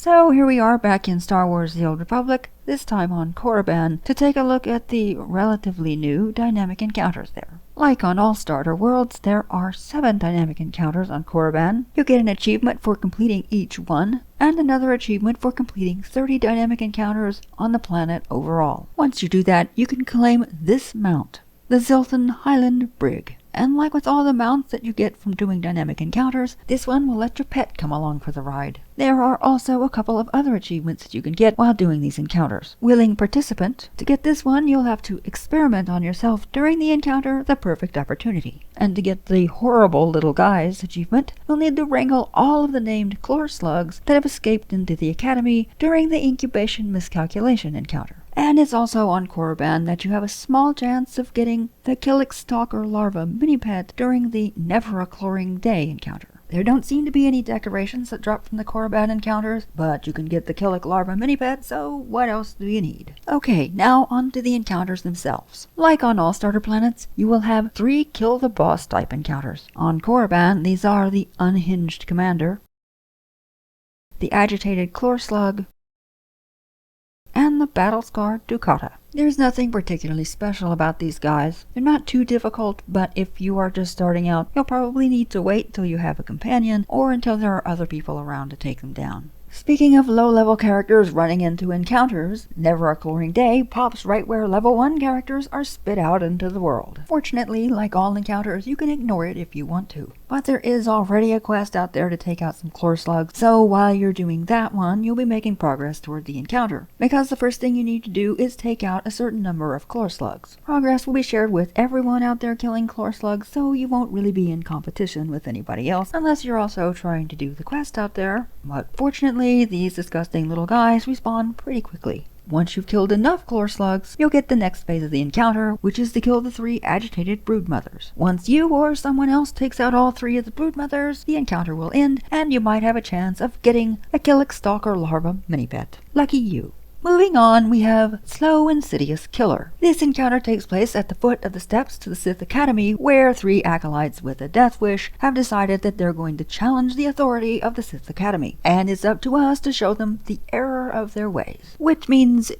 So here we are back in Star Wars The Old Republic, this time on Korriban, to take a look at the relatively new dynamic encounters there. Like on all starter worlds, there are 7 dynamic encounters on Korriban. You get an achievement for completing each one, and another achievement for completing 30 dynamic encounters on the planet overall. Once you do that, you can claim this mount, the Zilton Highland Brig. And like with all the mounts that you get from doing dynamic encounters, this one will let your pet come along for the ride. There are also a couple of other achievements that you can get while doing these encounters. Willing Participant. To get this one, you'll have to experiment on yourself during the encounter, The Perfect Opportunity. And to get the Horrible Little Guys achievement, you'll need to wrangle all of the named chlor slugs that have escaped into the Academy during the Incubation Miscalculation encounter. And it's also on Korriban that you have a small chance of getting the Killick Stalker Larva mini-pet during the Never a Cloring Day encounter. There don't seem to be any decorations that drop from the Korriban encounters, but you can get the Killick Larva mini-pet, so what else do you need? Okay, now on to the encounters themselves. Like on all starter planets, you will have 3 Kill the Boss type encounters. On Korriban, these are the Unhinged Commander, the Agitated Chlor Slug, and the Battle-Scarred Ducata. There's nothing particularly special about these guys. They're not too difficult, but if you are just starting out, you'll probably need to wait till you have a companion or until there are other people around to take them down. Speaking of low-level characters running into encounters, Never a Cloring Day pops right where level 1 characters are spit out into the world. Fortunately, like all encounters, you can ignore it if you want to. But there is already a quest out there to take out some chlor slugs, so while you're doing that one, you'll be making progress toward the encounter. Because the first thing you need to do is take out a certain number of chlor slugs. Progress will be shared with everyone out there killing chlor slugs, so you won't really be in competition with anybody else, unless you're also trying to do the quest out there. But fortunately, these disgusting little guys respawn pretty quickly. Once you've killed enough chlor slugs, you'll get the next phase of the encounter, which is to kill the 3 agitated broodmothers. Once you or someone else takes out all 3 of the broodmothers, the encounter will end, and you might have a chance of getting a Killick Stalker Larva mini-pet. Lucky you. Moving on, we have Slow Insidious Killer. This encounter takes place at the foot of the steps to the Sith Academy, where 3 acolytes with a death wish have decided that they're going to challenge the authority of the Sith Academy. And it's up to us to show them the error of their ways. Which means,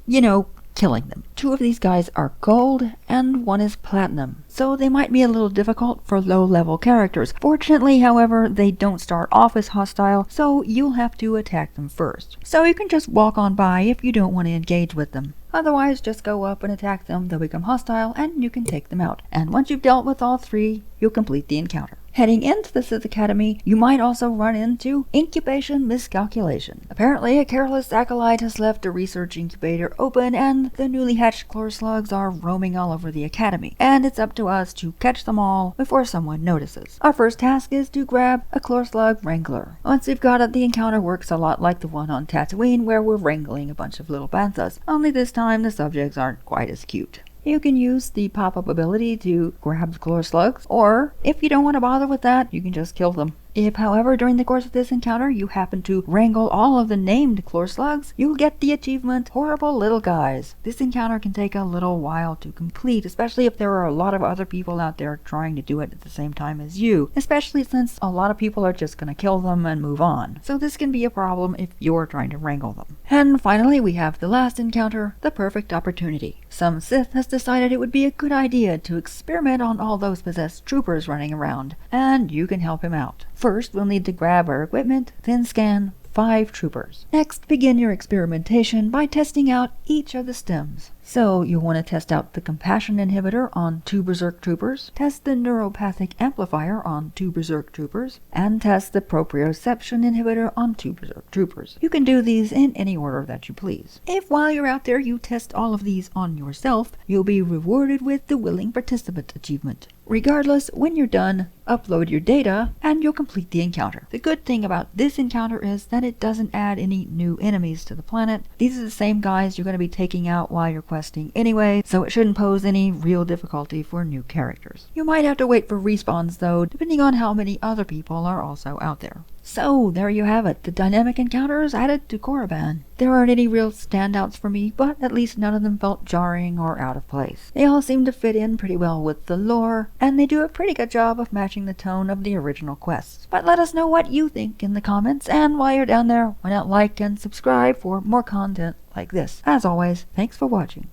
killing them. 2 of these guys are gold and 1 is platinum, so they might be a little difficult for low-level characters. Fortunately, however, they don't start off as hostile, so you'll have to attack them first. So you can just walk on by if you don't want to engage with them. Otherwise, just go up and attack them, they'll become hostile, and you can take them out. And once you've dealt with all 3, you'll complete the encounter. Heading into the Sith Academy, you might also run into Incubation Miscalculation. Apparently, a careless acolyte has left a research incubator open, and the newly hatched chlor slugs are roaming all over the Academy. And it's up to us to catch them all before someone notices. Our first task is to grab a chlor slug wrangler. Once you've got it, the encounter works a lot like the one on Tatooine, where we're wrangling a bunch of little banthas. Only this time, the subjects aren't quite as cute. You can use the pop-up ability to grab the chlor slugs, or if you don't want to bother with that, you can just kill them. If, however, during the course of this encounter you happen to wrangle all of the named chlor slugs, you'll get the achievement Horrible Little Guys. This encounter can take a little while to complete, especially if there are a lot of other people out there trying to do it at the same time as you, especially since a lot of people are just going to kill them and move on. So this can be a problem if you're trying to wrangle them. And finally, we have the last encounter, The Perfect Opportunity. Some Sith has decided it would be a good idea to experiment on all those possessed troopers running around, and you can help him out. First, we'll need to grab our equipment, then scan 5 troopers. Next, begin your experimentation by testing out each of the stems. So you'll want to test out the Compassion Inhibitor on 2 Berserk Troopers, test the Neuropathic Amplifier on 2 Berserk Troopers, and test the Proprioception Inhibitor on 2 Berserk Troopers. You can do these in any order that you please. If while you're out there you test all of these on yourself, you'll be rewarded with the Willing Participant achievement. Regardless, when you're done, upload your data and you'll complete the encounter. The good thing about this encounter is that it doesn't add any new enemies to the planet. These are the same guys you're going to be taking out while you're questing anyway, so it shouldn't pose any real difficulty for new characters. You might have to wait for respawns though, depending on how many other people are also out there. So, there you have it, the dynamic encounters added to Korriban. There aren't any real standouts for me, but at least none of them felt jarring or out of place. They all seem to fit in pretty well with the lore, and they do a pretty good job of matching the tone of the original quests. But let us know what you think in the comments, and while you're down there, why not like and subscribe for more content like this. As always, thanks for watching.